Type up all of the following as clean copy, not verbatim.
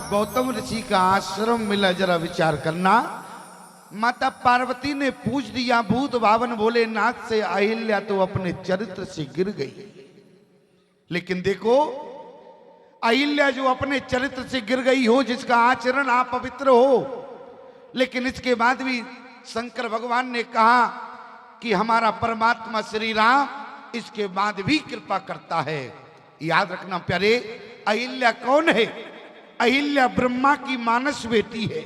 गौतम ऋषि का आश्रम मिला, जरा विचार करना। माता पार्वती ने पूछ दिया भूत भावन भोलेनाथ से, अहिल्या तो अपने चरित्र से गिर गई। लेकिन देखो, अहिल्या जो अपने चरित्र से गिर गई हो, जिसका आचरण अपवित्र हो, लेकिन इसके बाद भी शंकर भगवान ने कहा कि हमारा परमात्मा श्री राम इसके बाद भी कृपा करता है। याद रखना प्यारे, अहिल्या कौन है? अहिल्या ब्रह्मा की मानस बेटी है।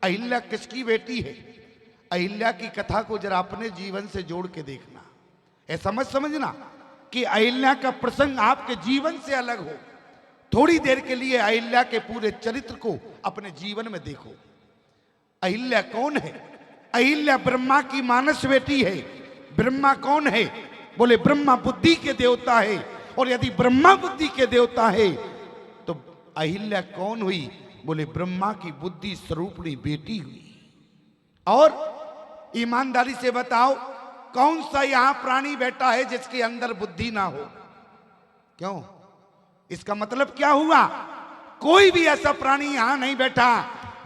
अहिल्या किसकी बेटी है? अहिल्या की कथा को जरा अपने जीवन से जोड़ के देखना। ऐसा मत समझना कि अहिल्या का प्रसंग आपके जीवन से अलग हो। थोड़ी देर के लिए अहिल्या के पूरे चरित्र को अपने जीवन में देखो। अहिल्या कौन है? अहिल्या ब्रह्मा की मानस बेटी है। ब्रह्मा कौन है? बोले ब्रह्मा बुद्धि के देवता है। और यदि ब्रह्मा बुद्धि के देवता है तो अहिल्या कौन हुई? बोले ब्रह्मा की बुद्धि स्वरूपणी बेटी हुई। और ईमानदारी से बताओ, कौन सा यहां प्राणी बैठा है जिसके अंदर बुद्धि ना हो? क्यों? इसका मतलब क्या हुआ? कोई भी ऐसा प्राणी यहां नहीं बैठा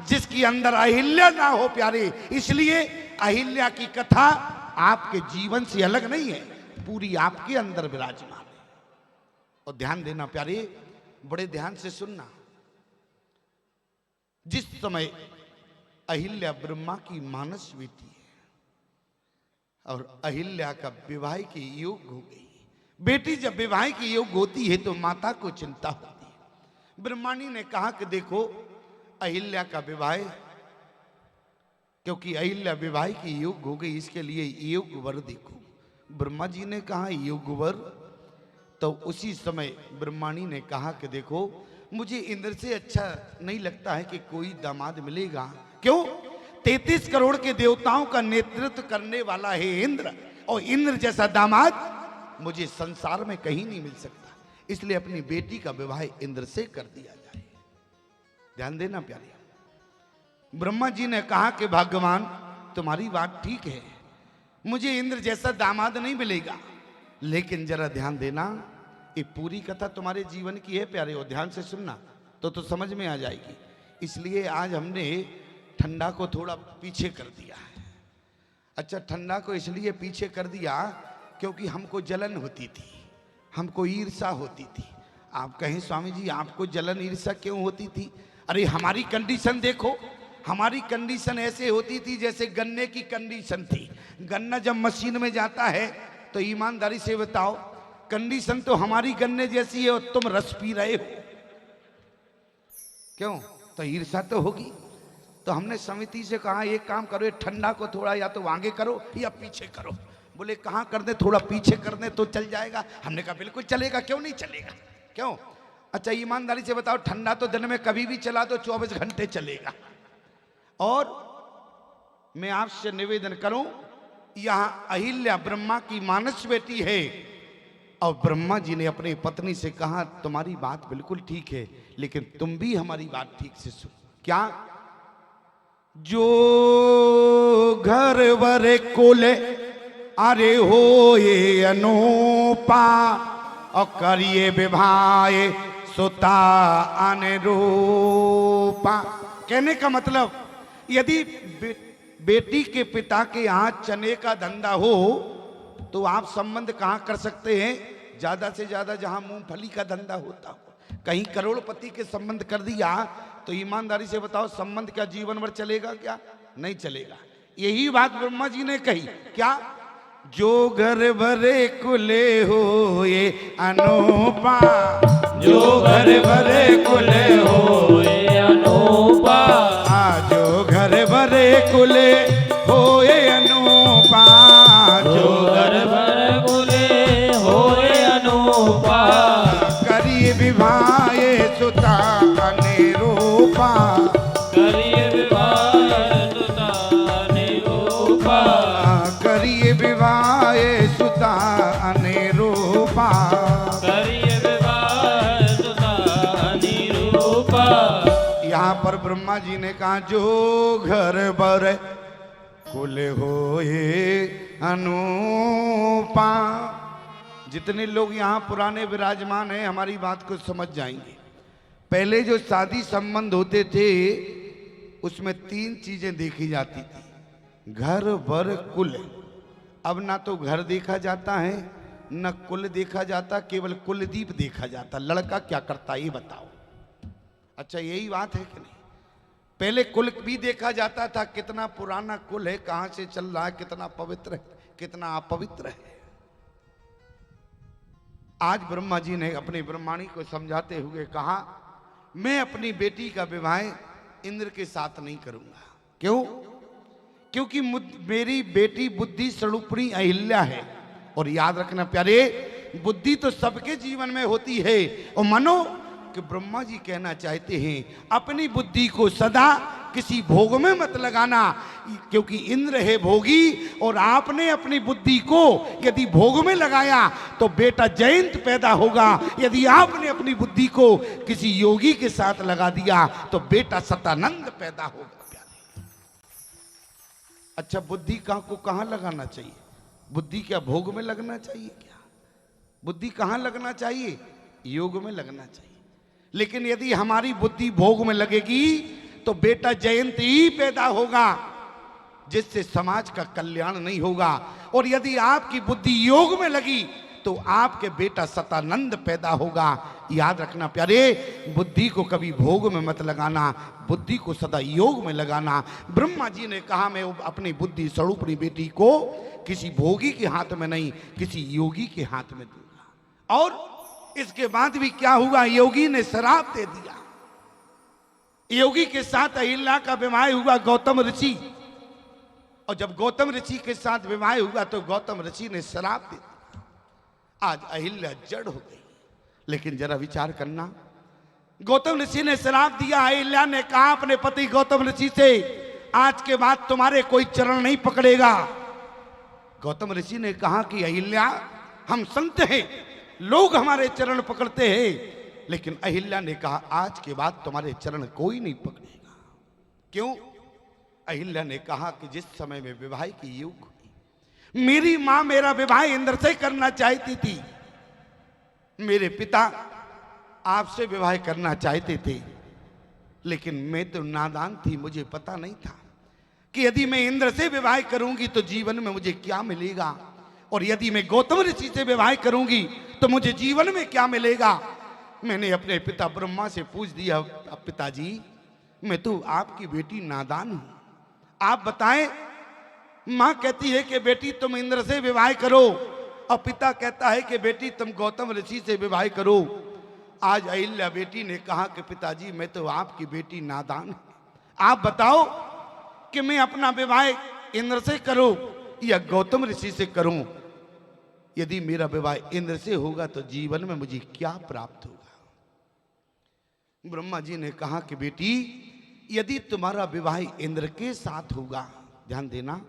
जिसके अंदर अहिल्या ना हो प्यारे। इसलिए अहिल्या की कथा आपके जीवन से अलग नहीं है, पूरी आपके अंदर विराजमान है। और ध्यान देना प्यारे, बड़े ध्यान से सुनना। जिस समय अहिल्या ब्रह्मा की मानस बेटी है और अहिल्या का विवाह की योग हो गई। बेटी जब विवाह की योग होती है तो माता को चिंता होती है। ब्रह्माणी ने कहा कि देखो अहिल्या का विवाह, क्योंकि अहिल्या विवाह की योग हो गई, इसके लिए योग वर देखो। ब्रह्मा जी ने कहा योग वर, तो उसी समय ब्रह्माणी ने कहा कि देखो मुझे इंद्र से अच्छा नहीं लगता है कि कोई दामाद मिलेगा। क्यों? 33 करोड़ के देवताओं का नेतृत्व करने वाला है इंद्र, और इंद्र जैसा दामाद मुझे संसार में कहीं नहीं मिल सकता। इसलिए अपनी बेटी का विवाह इंद्र से कर दिया जाए। ध्यान देना प्यारे, ब्रह्मा जी ने कहा कि भगवान तुम्हारी बात ठीक है, मुझे इंद्र जैसा दामाद नहीं मिलेगा। लेकिन जरा ध्यान देना, ये पूरी कथा तुम्हारे जीवन की है प्यारे, और ध्यान से सुनना तो समझ में आ जाएगी। इसलिए आज हमने ठंडा को थोड़ा पीछे कर दिया है। अच्छा, ठंडा को इसलिए पीछे कर दिया क्योंकि हमको जलन होती थी, हमको ईर्षा होती थी। आप कहें स्वामी जी आपको जलन ईर्षा क्यों होती थी? अरे हमारी कंडीशन देखो, हमारी कंडीशन ऐसे होती थी जैसे गन्ने की कंडीशन थी। गन्ना जब मशीन में जाता है तो ईमानदारी से बताओ, कंडीशन तो हमारी गन्ने जैसी है और तुम रस पी रहे हो। क्यों? तो ईर्षा तो होगी। तो हमने समिति से कहा एक काम करो, ये ठंडा को थोड़ा या तो आगे करो या पीछे करो। बोले कहाँ कर दे? थोड़ा पीछे कर दे तो चल जाएगा। हमने कहा बिल्कुल चलेगा, क्यों नहीं चलेगा? क्यों? अच्छा ईमानदारी से बताओ, ठंडा तो दिन में कभी भी चला तो 24 घंटे चलेगा। और मैं आपसे निवेदन करूं, यहां अहिल्या ब्रह्मा की मानस बेटी है, और ब्रह्मा जी ने अपनी पत्नी से कहा तुम्हारी बात बिल्कुल ठीक है, लेकिन तुम भी हमारी बात ठीक से सुन। क्या? जो घर वर कोले अरे हो ये अनूपा, और करिए विवाह सुता अनुरूपा। कहने का मतलब, यदि बेटी के पिता के यहाँ चने का धंधा हो तो आप संबंध कहाँ कर सकते हैं? ज्यादा से ज्यादा जहां मूंगफली का धंधा होता हो। कहीं करोड़पति के संबंध कर दिया तो ईमानदारी से बताओ संबंध क्या जीवन भर चलेगा? क्या नहीं चलेगा। यही बात ब्रह्मा जी ने कही। क्या? जो घर भरे कुले हो ये अनूपा, जो घर भरे कुले हो ये अनूपा, जो घर भरे कुले हो ये अनूपा, जो घर भरे कुले हो ये अनूपा, करिए विवाह सुता अनुरूपा, करिए विवाह सुता अनुरूपा, करिए विवाह सुता अनुरूपा, करिए विवाह सुता अनुरूपा। यहाँ पर ब्रह्मा जी ने कहा जो घर भरे कुल होए अनूपा। जितने लोग यहाँ पुराने विराजमान हैं हमारी बात को समझ जाएंगे। पहले जो शादी संबंध होते थे उसमें 3 चीजें देखी जाती थी, घर वर कुल। अब ना तो घर देखा जाता है न कुल देखा जाता, केवल कुलदीप देखा जाता। लड़का क्या करता ये बताओ। अच्छा यही बात है कि नहीं? पहले कुल भी देखा जाता था, कितना पुराना कुल है, कहां से चल रहा है, कितना पवित्र है, कितना अपवित्र है। आज ब्रह्मा जी ने अपनी ब्रह्माणी को समझाते हुए कहा, मैं अपनी बेटी का विवाह इंद्र के साथ नहीं करूंगा। क्यों? क्योंकि मेरी बेटी बुद्धि स्वरूपिणी अहिल्या है। और याद रखना प्यारे, बुद्धि तो सबके जीवन में होती है। और मानो कि ब्रह्मा जी कहना चाहते हैं अपनी बुद्धि को सदा किसी भोग में मत लगाना, क्योंकि इंद्र है भोगी। और आपने अपनी बुद्धि को यदि भोग में लगाया तो बेटा जयंत पैदा होगा। यदि आपने अपनी बुद्धि को किसी योगी के साथ लगा दिया तो बेटा सतानंद पैदा होगा। अच्छा बुद्धि को कहां लगाना चाहिए? बुद्धि क्या भोग में लगना चाहिए क्या? बुद्धि कहां लगना चाहिए? योग में लगना चाहिए। लेकिन यदि हमारी बुद्धि भोग में लगेगी तो बेटा जयंत ही पैदा होगा, जिससे समाज का कल्याण नहीं होगा। और यदि आपकी बुद्धि योग में लगी तो आपके बेटा सतानंद पैदा होगा। याद रखना प्यारे, बुद्धि को कभी भोग में मत लगाना, बुद्धि को सदा योग में लगाना। ब्रह्मा जी ने कहा मैं अपनी बुद्धि स्वरूपिणी बेटी को किसी भोगी के हाथ में नहीं, किसी योगी के हाथ में दूंगा। और इसके बाद भी क्या हुआ? योगी ने श्राप दे दिया। योगी के साथ अहिल्या का विवाह हुआ गौतम ऋषि। और जब गौतम ऋषि के साथ विवाह हुआ तो गौतम ऋषि ने श्राप दे दिया। आज अहिल्या जड़ हो गई। लेकिन जरा विचार करना, गौतम ऋषि ने श्राप दिया। अहिल्या ने कहा अपने पति गौतम ऋषि से, आज के बाद तुम्हारे कोई चरण नहीं पकड़ेगा। गौतम ऋषि ने कहा कि अहिल्या हम संत हैं, लोग हमारे चरण पकड़ते हैं। लेकिन अहिल्या ने कहा आज के बाद तुम्हारे चरण कोई नहीं पकड़ेगा। क्यों? अहिल्या ने कहा कि जिस समय में विवाह की युग हुई, मेरी मां मेरा विवाह इंद्र से करना चाहती थी। मेरे पिता आपसे विवाह करना चाहते थे, लेकिन मैं तो नादान थी, मुझे पता नहीं था कि यदि मैं इंद्र से विवाह करूंगी तो जीवन में मुझे क्या मिलेगा, और यदि मैं गौतम ऋषि से विवाह करूंगी तो मुझे जीवन में क्या मिलेगा। मैंने अपने पिता ब्रह्मा से पूछ दिया, पिताजी मैं तो आपकी बेटी नादान हूं, आप बताएं। मां कहती है कि बेटी तुम इंद्र से विवाह करो, और पिता कहता है कि बेटी तुम गौतम ऋषि से विवाह करो। आज अहिल्या बेटी ने कहा कि पिताजी मैं तो आपकी बेटी नादान हूं, आप बताओ कि मैं अपना विवाह इंद्र से करूं या गौतम ऋषि से करूं। यदि मेरा विवाह इंद्र से होगा तो जीवन में मुझे क्या प्राप्त होगा। ब्रह्मा जी ने कहा कि बेटी यदि तुम्हारा विवाह इंद्र के साथ होगा, ध्यान देना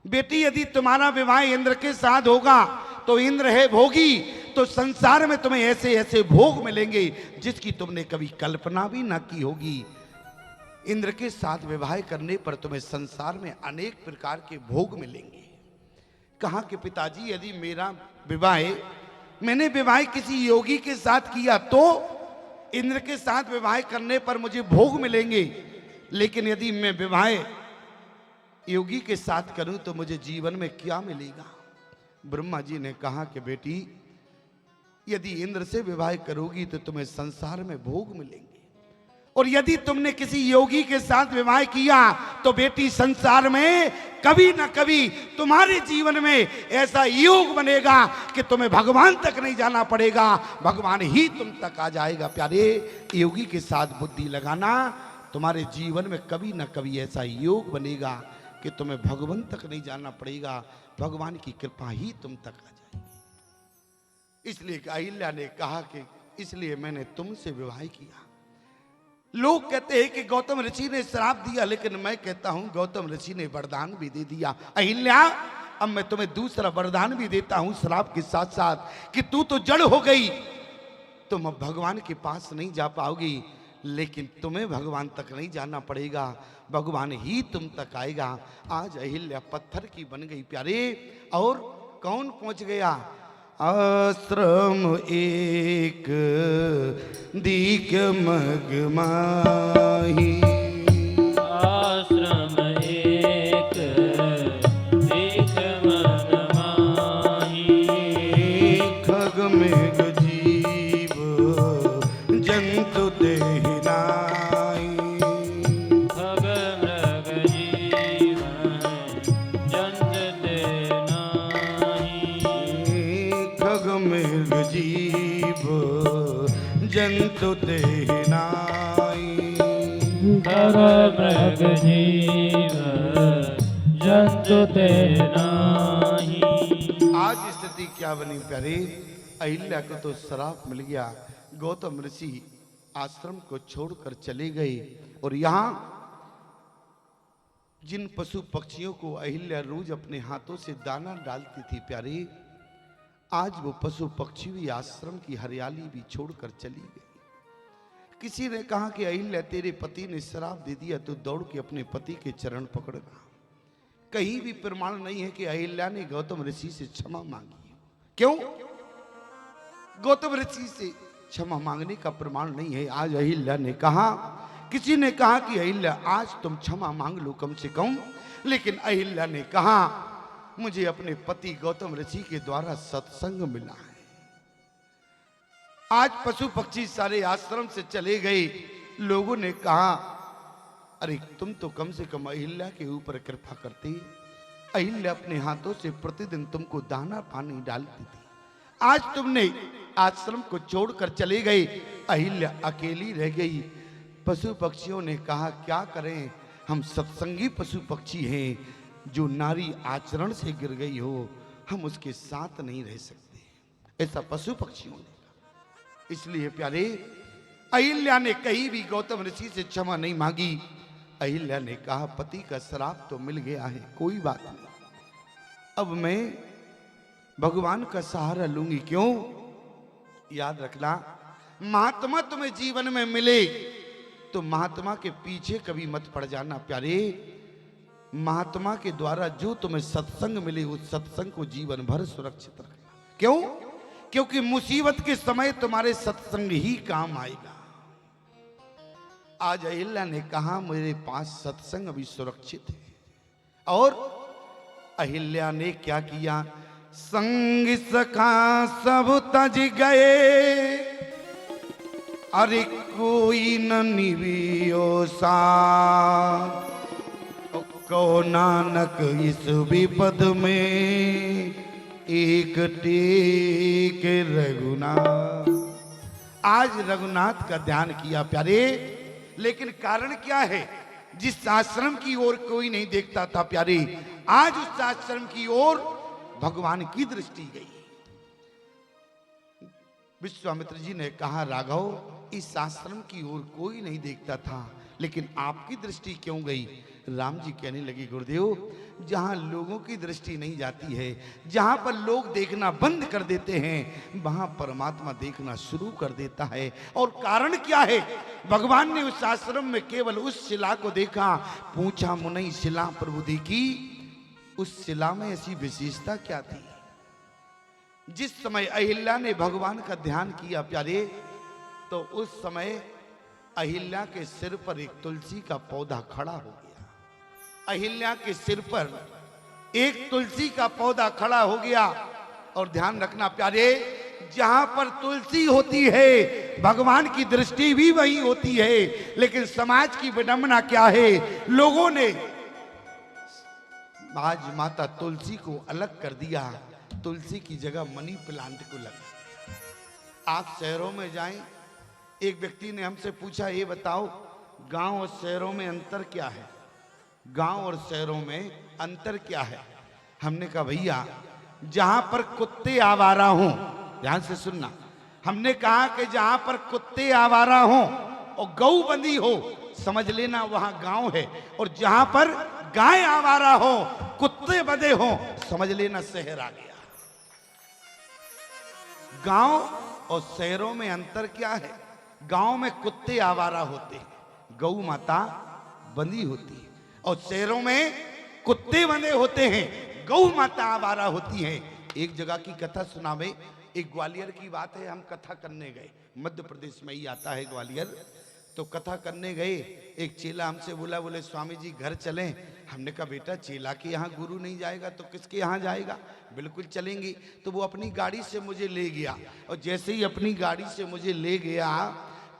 बेटी, यदि तुम्हारा विवाह इंद्र के साथ होगा तो इंद्र है भोगी, तो संसार में तुम्हें ऐसे ऐसे भोग मिलेंगे जिसकी तुमने कभी कल्पना भी ना की होगी। इंद्र के साथ विवाह करने पर तुम्हें संसार में अनेक प्रकार के भोग मिलेंगे। कहा कि पिताजी यदि मेरा विवाह, मैंने विवाह किसी योगी के साथ किया तो इंद्र के साथ विवाह करने पर मुझे भोग मिलेंगे, लेकिन यदि मैं विवाह योगी के साथ करूं तो मुझे जीवन में क्या मिलेगा। ब्रह्मा जी ने कहा कि बेटी यदि इंद्र से विवाह करोगी तो तुम्हें संसार में भोग मिलेंगे, और यदि तुमने किसी योगी के साथ विवाह किया तो बेटी संसार में कभी ना कभी तुम्हारे जीवन में ऐसा योग बनेगा कि तुम्हें भगवान तक नहीं जाना पड़ेगा, भगवान ही तुम तक आ जाएगा। प्यारे, योगी के साथ बुद्धि लगाना, तुम्हारे जीवन में कभी ना कभी ऐसा योग बनेगा कि तुम्हें भगवान तक नहीं जाना पड़ेगा, भगवान की कृपा ही तुम तक आ जाएगी। इसलिए अहिल्या ने कहा कि इसलिए मैंने तुमसे विवाह किया। लोग कहते हैं कि गौतम ऋषि ने श्राप दिया, लेकिन मैं कहता हूं गौतम ऋषि ने वरदान भी दे दिया। अहिल्या अब मैं तुम्हें दूसरा वरदान भी देता हूं श्राप के साथ साथ, कि तू तो जड़ हो गई, तुम अब भगवान के पास नहीं जा पाओगी, लेकिन तुम्हें भगवान तक नहीं जाना पड़ेगा, भगवान ही तुम तक आएगा। आज अहिल्या पत्थर की बन गई प्यारे, और कौन पहुंच गया? आश्रम एक दीक मगमाही, आश्रम एक दीक मगमाही, खग मेघ जीव जंतु देहि नाहि, खग मृग जीव जंतु देहि नाहि, खग मेघ जीव जंतु देहि नाहि, खग मृग जीव जंतु देहि नाहि। आज स्थिति क्या बनी प्यारे? अहिल्या को तो श्राप मिल गया, गौतम ऋषि आश्रम को छोड़कर चले गए। और यहाँ जिन पशु पक्षियों को अहिल्या रोज अपने हाथों से दाना डालती थी प्यारे, आज वो पशु पक्षी भी आश्रम की हरियाली भी छोड़कर चली गई। किसी ने कहा कि अहिल्या तेरे पति ने श्राप दे दिया, तो दौड़ के अपने पति के चरण पकड़ना। कहीं भी प्रमाण नहीं है कि अहिल्या ने गौतम ऋषि से क्षमा मांगी। क्यों? गौतम ऋषि से क्षमा मांगने का प्रमाण नहीं है। आज अहिल्या ने कहा, किसी ने कहा कि अहिल्या आज तुम क्षमा मांग लो कम से कम, लेकिन अहिल्या ने कहा मुझे अपने पति गौतम ऋषि के द्वारा सत्संग मिला है। आज पशु पक्षी सारे आश्रम से चले गए। लोगों ने कहा अरे तुम तो कम से कम अहिल्या के ऊपर कृपा करती। अहिल्या अपने हाथों से प्रतिदिन तुमको दाना पानी डालती थी, आज तुमने आश्रम को छोड़कर चले गए, अहिल्या अकेली रह गई। पशु पक्षियों ने कहा क्या करें, हम सत्संगी पशु पक्षी हैं, जो नारी आचरण से गिर गई हो हम उसके साथ नहीं रह सकते, ऐसा पशु पक्षियों ने कहा। इसलिए प्यारे अहिल्या ने कहीं भी गौतम ऋषि से क्षमा नहीं मांगी। अहिल्या ने कहा पति का श्राप तो मिल गया है, कोई बात नहीं, अब मैं भगवान का सहारा लूंगी। क्यों? याद रखना, महात्मा तुम्हें जीवन में मिले तो महात्मा के पीछे कभी मत पड़ जाना प्यारे। महात्मा के द्वारा जो तुम्हें सत्संग मिले उस सत्संग को जीवन भर सुरक्षित रखना। क्यों? क्योंकि मुसीबत के समय तुम्हारे सत्संग ही काम आएगा। आज अहिल्या ने कहा मेरे पास सत्संग अभी सुरक्षित है, और अहिल्या ने क्या किया, संग सखा सब तज गए, अरे कोई न निवियो सा, को नानक इस विपद में एक टेक रघुनाथ। आज रघुनाथ का ध्यान किया प्यारे, लेकिन कारण क्या है? जिस आश्रम की ओर कोई नहीं देखता था प्यारे, आज उस आश्रम की ओर भगवान की दृष्टि गई। विश्वामित्र जी ने कहा राघव इस आश्रम की ओर कोई नहीं देखता था, लेकिन आपकी दृष्टि क्यों गई? राम जी कहने लगे गुरुदेव, जहां लोगों की दृष्टि नहीं जाती है, जहां पर लोग देखना बंद कर देते हैं, वहां परमात्मा देखना शुरू कर देता है। और कारण क्या है? भगवान ने उस आश्रम में केवल उस शिला को देखा। पूछा मुनि शिला प्रभु देखी, उस शिला में ऐसी विशेषता क्या थी? जिस समय अहिल्या ने भगवान का ध्यान किया प्यारे, तो उस समय अहिल्या के सिर पर एक तुलसी का पौधा खड़ा हो गया। अहिल्या के सिर पर एक तुलसी का पौधा खड़ा हो गया। और ध्यान रखना प्यारे, जहां पर तुलसी होती है भगवान की दृष्टि भी वही होती है। लेकिन समाज की विडंबना क्या है, लोगों ने आज माता तुलसी को अलग कर दिया, तुलसी की जगह मनी प्लांट को लगा दिया। आप शहरों में जाएं, एक व्यक्ति ने हमसे पूछा ये बताओ गांव और शहरों में अंतर क्या है? गांव और शहरों में अंतर क्या है? हमने कहा भैया जहां पर कुत्ते आवारा हों, ध्यान से सुनना, हमने कहा कि जहां पर कुत्ते आवारा हों और गऊ बंदी हो, समझ लेना वहां गांव है। और जहां पर गाय आवारा हो, कुत्ते बंधे हो, समझ लेना शहर आ गया। गांव और शहरों में अंतर क्या है? गांव में कुत्ते आवारा होते हैं, गौ माता बंधी होती है। और शहरों में कुत्ते बंधे होते हैं, गौ माता आवारा होती है। एक जगह की कथा सुनावे। एक ग्वालियर की बात है, हम कथा करने गए, मध्य प्रदेश में ही आता है ग्वालियर। तो कथा करने गए, एक चेला हमसे बोला, बोले स्वामी जी घर चलें। हमने कहा बेटा चेला के यहाँ गुरु नहीं जाएगा तो किसके यहाँ जाएगा, बिल्कुल चलेंगे। तो वो अपनी गाड़ी से मुझे ले गया, और जैसे ही अपनी गाड़ी से मुझे ले गया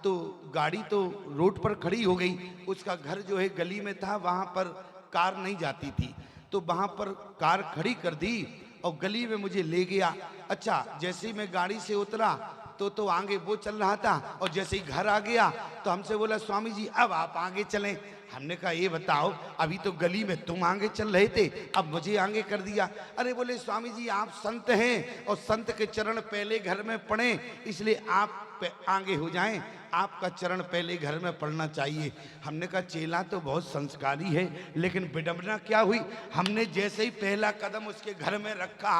तो गाड़ी तो रोड पर खड़ी हो गई। उसका घर जो है गली में था, वहाँ पर कार नहीं जाती थी, तो वहाँ पर कार खड़ी कर दी और गली में मुझे ले गया। अच्छा, जैसे ही मैं गाड़ी से उतरा तो आगे वो चल रहा था, और जैसे ही घर आ गया तो हमसे बोला स्वामी जी अब आप आगे चलें। हमने कहा ये बताओ, अभी तो गली में तुम आगे चल रहे थे, अब मुझे आगे कर दिया। अरे बोले स्वामी जी आप संत हैं और संत के चरण पहले घर में पड़े, इसलिए आप आगे हो जाएं, आपका चरण पहले घर में पड़ना चाहिए। हमने कहा चेला तो बहुत संस्कारी है, लेकिन विडंबना क्या हुई, हमने जैसे ही पहला कदम उसके घर में रखा,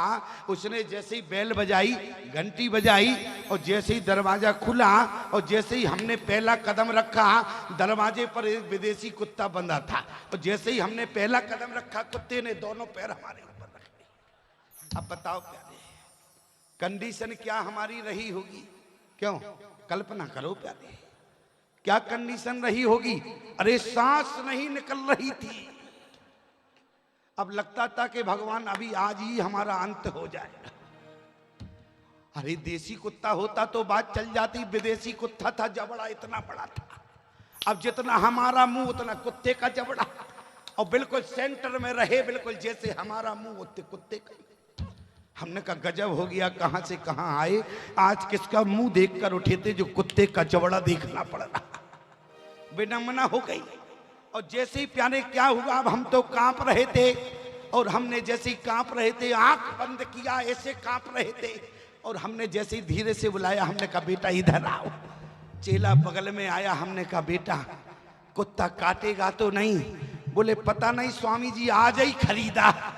उसने जैसे ही बेल बजाई, घंटी बजाई, और जैसे ही दरवाजा खुला और जैसे ही हमने पहला कदम रखा, दरवाजे पर एक विदेशी कुत्ता बंधा था, और जैसे ही हमने पहला कदम रखा कुत्ते ने दोनों पैर हमारे ऊपर रख दिए। अब बताओ प्यारे, कंडीशन क्या हमारी रही होगी? क्यों, कल्पना करो प्यारे, क्या कंडीशन रही होगी। अरे सांस नहीं निकल रही थी, अब लगता था कि भगवान अभी आज ही हमारा अंत हो जाएगा। अरे देसी कुत्ता होता तो बात चल जाती, विदेशी कुत्ता था, जबड़ा इतना बड़ा था, अब जितना हमारा मुंह उतना कुत्ते का जबड़ा, और बिल्कुल सेंटर में रहे, बिल्कुल जैसे हमारा मुंह उतने कुत्ते का। हमने कहा गजब हो गया, कहां से कहां आए, आज किसका मुंह देखकर उठे थे जो कुत्ते का जबड़ा देखना पड़ रहा। विडंबना हो गई। और जैसे ही प्यारे क्या हुआ, अब हम तो कांप रहे थे, और हमने जैसे ही कांप रहे थे, आंख बंद किया, ऐसे कांप रहे थे, और हमने जैसे ही धीरे से बुलाया, हमने कहा बेटा इधर आओ। चेला बगल में आया, हमने कहा बेटा कुत्ता काटेगा तो नहीं? बोले पता नहीं स्वामी जी आज ही खरीदा।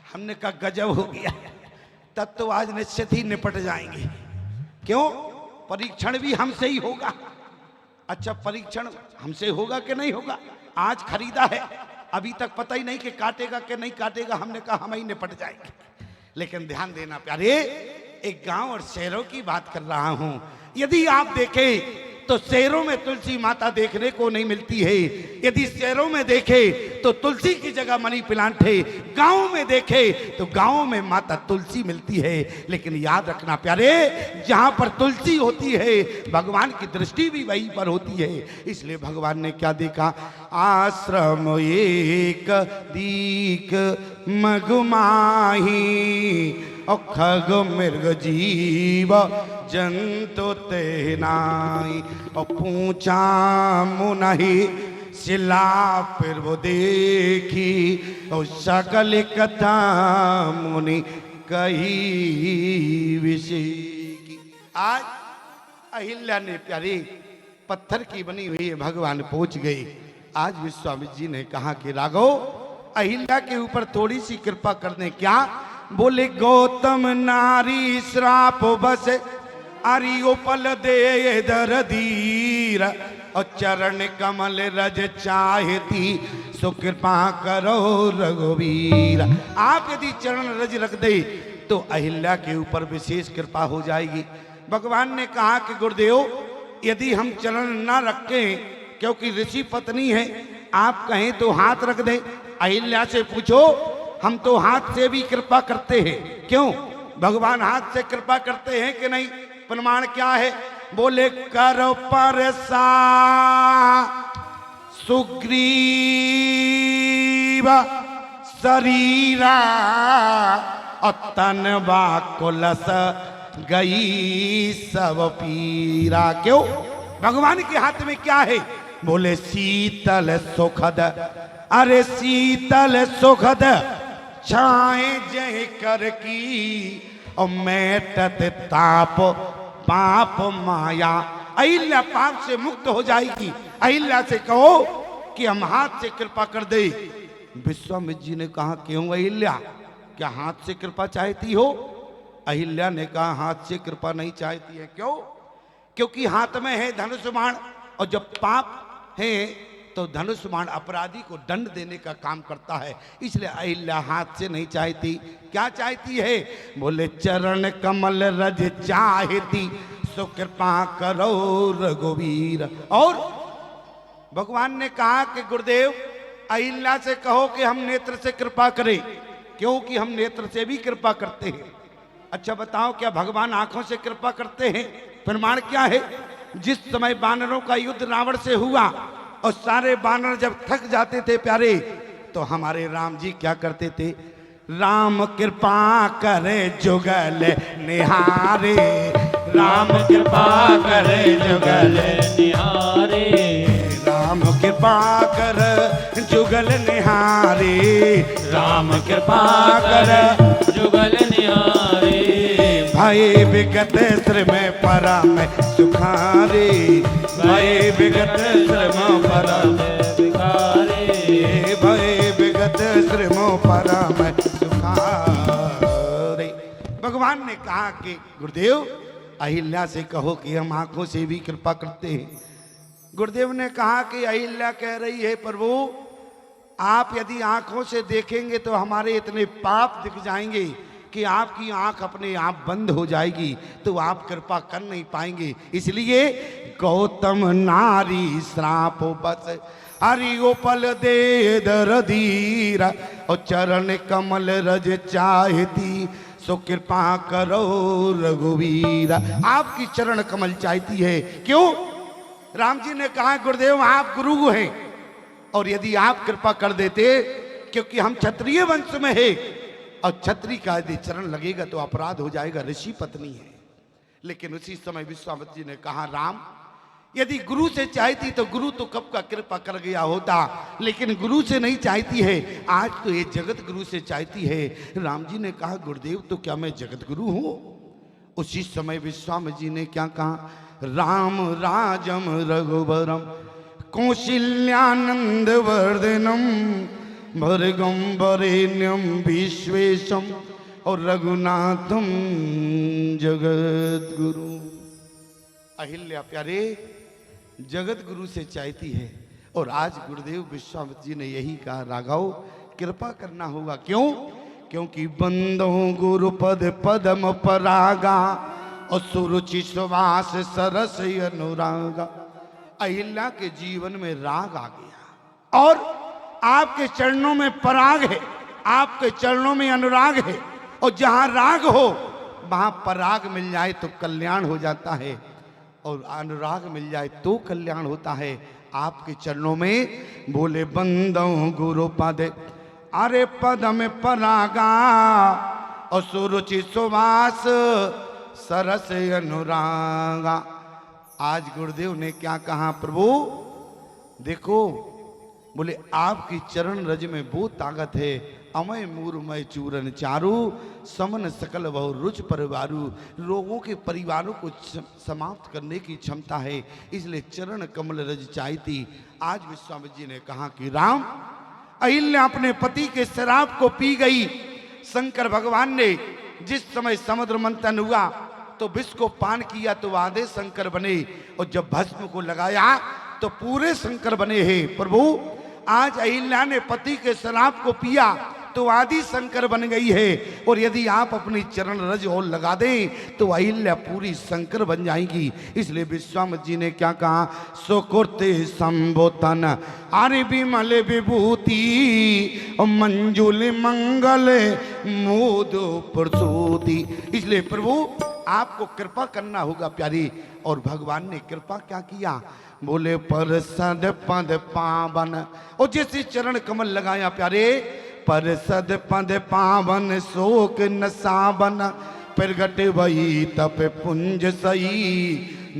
हमने कहा गजब हो गया, तब तो आज निश्चित ही निपट जाएंगे। क्यों, परीक्षण भी हमसे ही होगा। अच्छा, परीक्षण हमसे होगा कि नहीं होगा? आज खरीदा है, अभी तक पता ही नहीं कि काटेगा कि नहीं काटेगा। हमने कहा हम ही निपट जाएंगे। लेकिन ध्यान देना प्यारे, एक गांव और शहरों की बात कर रहा हूं। यदि आप देखें तो शहरों में तुलसी माता देखने को नहीं मिलती है, यदि शहरों में देखे तो तुलसी की जगह मनी प्लांट है, गांव में देखे तो गांव में माता तुलसी मिलती है। लेकिन याद रखना प्यारे, जहां पर तुलसी होती है भगवान की दृष्टि भी वहीं पर होती है। इसलिए भगवान ने क्या देखा, आश्रम एक दीक मगुमाही, और खग मृग जीव जंतु तेनाई, और पूछा मुनहि शिला फिर वो देखी, और सकल कथा मुनि कही विषय की। आज अहिल्या ने प्यारी पत्थर की बनी हुई भगवान पहुंच गए। आज विश्वामित्र जी ने कहा कि राघव अहिल्या के ऊपर थोड़ी सी कृपा करने। क्या बोले, गौतम नारी श्राप बस अरियोपल दे दर धीर, और चरण कमल रज चाहती सो कृपा करो रघुवीर। आप यदि चरण रज रख दे तो अहिल्या के ऊपर विशेष कृपा हो जाएगी। भगवान ने कहा कि गुरुदेव यदि हम चरण ना रखें, क्योंकि ऋषि पत्नी है, आप कहें तो हाथ रख दे। अहिल्या से पूछो, हम तो हाथ से भी कृपा करते हैं। क्यों, भगवान हाथ से कृपा करते हैं कि नहीं? प्रमाण क्या है? बोले कर परसा सुग्रीव शरीरा, और तन बाकुलस गई सब पीरा। क्यों, भगवान के हाथ में क्या है? बोले शीतल सुखद, अरे शीतल सुखद छाए जय कर की, और मैटत ताप पाप माया। अहिल्या पाप से मुक्त हो जाएगी। अहिल्या से कहो कि हम हाथ से कृपा कर दे। विश्वामित्र जी ने कहा क्यों अहिल्या, क्या हाथ से कृपा चाहती हो? अहिल्या ने कहा हाथ से कृपा नहीं चाहती है। क्यों? क्योंकि हाथ में है धनुष बाण, और जब पाप है तो धनुष बाण अपराधी को दंड देने का काम करता है। इसलिए अहिल्या हाथ से नहीं चाहती। क्या चाहती है? बोले चरण कमल रज चाहती, सो कृपा करो रघुवीर। और भगवान ने कहा कि गुरुदेव अहिल्या से कहो कि हम नेत्र से कृपा करें, क्योंकि हम नेत्र से भी कृपा करते हैं। अच्छा बताओ, क्या भगवान आंखों से कृपा करते हैं? प्रमाण क्या है? जिस समय बानरों का युद्ध रावण से हुआ और सारे बानर जब थक जाते थे प्यारे, तो हमारे राम जी क्या करते थे? राम कृपा करे जुगल निहारे, राम कृपा करे जुगल निहारे, राम कृपा कर जुगल निहारे, राम कृपा कर जुगल निहारे, भय विगत श्रम परम सुखारे, भय विगत श्रम परम विकारे, भय विगत श्रम परम सुखारे। भगवान ने कहा कि गुरुदेव अहिल्या से कहो कि हम आंखों से भी कृपा करते हैं। गुरुदेव ने कहा कि अहिल्या कह रही है प्रभु आप यदि आंखों से देखेंगे तो हमारे इतने पाप दिख जाएंगे कि आपकी आंख अपने आप बंद हो जाएगी, तो आप कृपा कर नहीं पाएंगे। इसलिए गौतम नारी श्राप बस हरि गोपल दे दर धीरा, और चरण कमल रज चाहती, सो कृपा करो रघुवीरा। आपकी चरण कमल चाहती है। क्यों? राम जी ने कहा गुरुदेव आप गुरु हैं, और यदि आप कृपा कर देते, क्योंकि हम क्षत्रिय वंश में है, और क्षत्रिय का यदि चरण लगेगा तो अपराध हो जाएगा, ऋषि पत्नी है। लेकिन उसी समय विश्वामित्र जी ने कहा राम यदि गुरु से चाहती तो गुरु तो कब का कृपा कर गया होता, लेकिन गुरु से नहीं चाहती है, आज तो ये जगत गुरु से चाहती है। राम जी ने कहा गुरुदेव तो क्या मैं जगत गुरु हूं? उसी समय विश्वामित्र जी ने क्या कहा? राम राजम रघुबरम कौशल्यानंद वर्धनम भर्गम वरेण्यम विश्वेशम और रघुनाथम जगत गुरु। अहिल्या प्यारे जगत गुरु से चाहती है, और आज गुरुदेव विश्वामित्र जी ने यही कहा राघव कृपा करना होगा। क्यों? क्योंकि बंदो गुरु पद पदम परागा और सुरुचि सुवास सरस अनुरागा। अहिल्या के जीवन में राग आ गया, और आपके चरणों में पराग है, आपके चरणों में अनुराग है, और जहां राग हो वहां पराग मिल जाए तो कल्याण हो जाता है, और अनुराग मिल जाए तो कल्याण होता है। आपके चरणों में बोले बंदो गुरु पद, अरे पद में परागा और सुरुचि सुवास सरस अनुरागा। आज गुरुदेव ने क्या कहा प्रभु? देखो बोले आपकी चरण रज में वो ताकत है, अमय मूरमय चूरन चारू समन सकल बहु रुच परिवारू। लोगों के परिवारों को समाप्त करने की क्षमता है, इसलिए चरण कमल रज चाहती। आज विश्वामित्र जी ने कहा कि राम अहिल्या अपने पति के शराब को पी गई। शंकर भगवान ने जिस समय समुद्र मंथन हुआ तो विष को पान किया तो आधे शंकर बने, और जब भस्म को लगाया तो पूरे शंकर बने हैं। प्रभु आज अहिल्या ने पति के शराब को पिया तो आदि शंकर बन गई है, और यदि आप अपनी चरण रज और लगा दें तो अहिल्या पूरी शंकर बन जाएगी। इसलिए विश्वामित्र जी ने क्या कहा? सुकृते संबोतन आर्य विमल विभूति मंजुल मंगल मोद प्रसूति। इसलिए प्रभु आपको कृपा करना होगा प्यारी। और भगवान ने कृपा क्या किया? बोले पर सद पद पावन, और जैसे चरण कमल लगाया प्यारे, पर सद पद पावन शोक न सावन प्रगट वही तप पुंज सही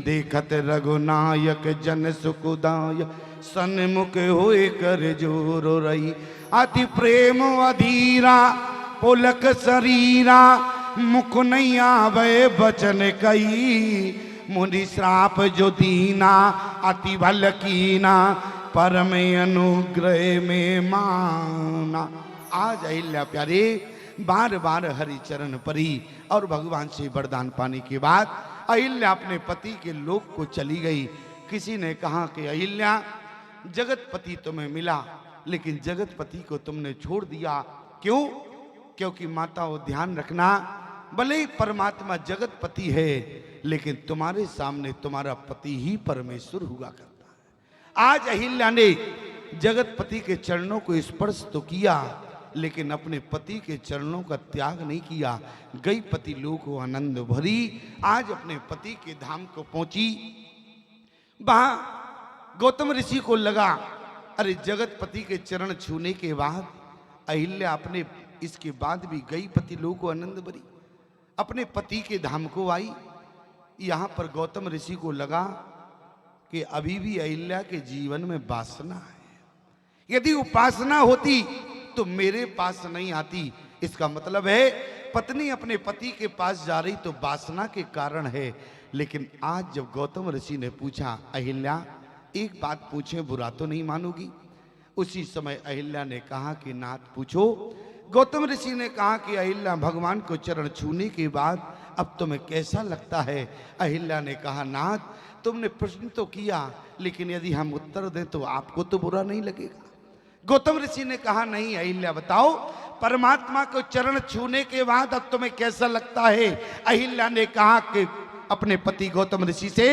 देखत रघुनायक जन सुखदाय सन्मुख होए कर जोरो रही। अति प्रेम अधीरा पुलक शरीरा मुख नहीं आवे बचन कई मुनि श्राप जो दीना अति बल कीना परम अनुग्रह में माना। आज अहिल्या प्यारे बार बार हरि चरण परी, और भगवान से वरदान पाने के बाद अहिल्या अपने पति के लोक को चली गई। किसी ने कहा कि अहिल्या जगतपति तुम्हें मिला, लेकिन जगतपति को तुमने छोड़ दिया। क्यों? क्योंकि माताओं ध्यान रखना, भले ही परमात्मा जगतपति है, लेकिन तुम्हारे सामने तुम्हारा पति ही परमेश्वर हुआ करता है। आज अहिल्या ने जगतपति के चरणों को स्पर्श तो किया, लेकिन अपने पति के चरणों का त्याग नहीं किया। गई पति लोक को आनंद भरी, आज अपने पति के धाम को पहुंची। वहां गौतम ऋषि को लगा, अरे जगतपति के चरण छूने के बाद अहिल्या अपने, इसके बाद भी गई पति लोक को आनंद भरी, अपने पति के धाम को आई। यहां पर गौतम ऋषि को लगा कि अभी भी अहिल्या के जीवन में वासना है। यदि उपासना होती तो मेरे पास नहीं आती। इसका मतलब है पत्नी अपने पति के पास जा रही तो वासना के कारण है। लेकिन आज जब गौतम ऋषि ने पूछा, अहिल्या एक बात पूछे, बुरा तो नहीं मानोगी? उसी समय अहिल्या ने कहा कि नाथ पूछो। गौतम ऋषि ने कहा कि अहिल्या भगवान को चरण छूने के बाद अब तुम्हें कैसा लगता है? अहिल्या ने कहा, नाथ तुमने प्रश्न तो किया, लेकिन यदि हम उत्तर दें तो आपको तो बुरा नहीं लगेगा। गौतम ऋषि ने कहा, नहीं अहिल्या बताओ, परमात्मा को चरण छूने के बाद अब तुम्हें कैसा लगता है? अहिल्या ने कहा कि अपने पति गौतम ऋषि से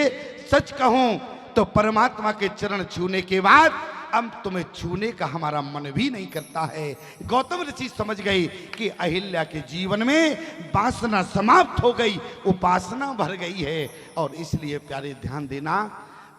सच कहूं तो परमात्मा के चरण छूने के बाद अब तुम्हें छूने का हमारा मन भी नहीं करता है। गौतम ऋषि समझ गए कि अहिल्या के जीवन में वासना समाप्त हो गई, उपासना भर गई है। और इसलिए प्यारे ध्यान देना,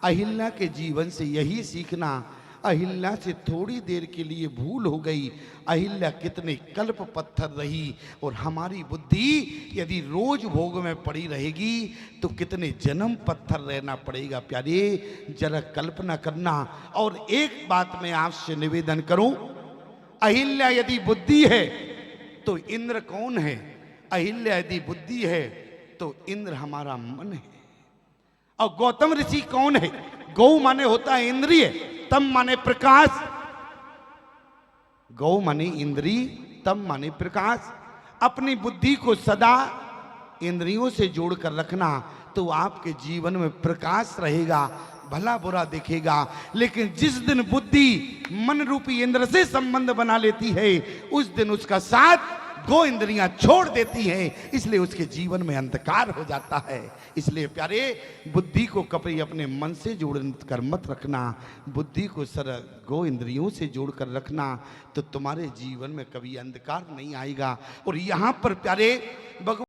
अहिल्या के जीवन से यही सीखना। अहिल्या से थोड़ी देर के लिए भूल हो गई, अहिल्या कितने कल्प पत्थर रही, और हमारी बुद्धि यदि रोज भोग में पड़ी रहेगी तो कितने जन्म पत्थर रहना पड़ेगा। प्यारे जरा कल्पना करना। और एक बात मैं आपसे निवेदन करूं, अहिल्या यदि बुद्धि है तो इंद्र कौन है? अहिल्या यदि बुद्धि है तो इंद्र हमारा मन है। और गौतम ऋषि कौन है? गौ माने होता है इंद्रिय, तम माने प्रकाश। गौ माने इंद्री, तम माने प्रकाश। अपनी बुद्धि को सदा इंद्रियों से जोड़कर रखना तो आपके जीवन में प्रकाश रहेगा, भला बुरा दिखेगा। लेकिन जिस दिन बुद्धि मन रूपी इंद्र से संबंध बना लेती है, उस दिन उसका साथ गो इंद्रियां छोड़ देती हैं, इसलिए उसके जीवन में अंधकार हो जाता है। इसलिए प्यारे बुद्धि को कभी अपने मन से जोड़ कर मत रखना, बुद्धि को सर गो इंद्रियों से जोड़कर रखना, तो तुम्हारे जीवन में कभी अंधकार नहीं आएगा। और यहाँ पर प्यारे भगवान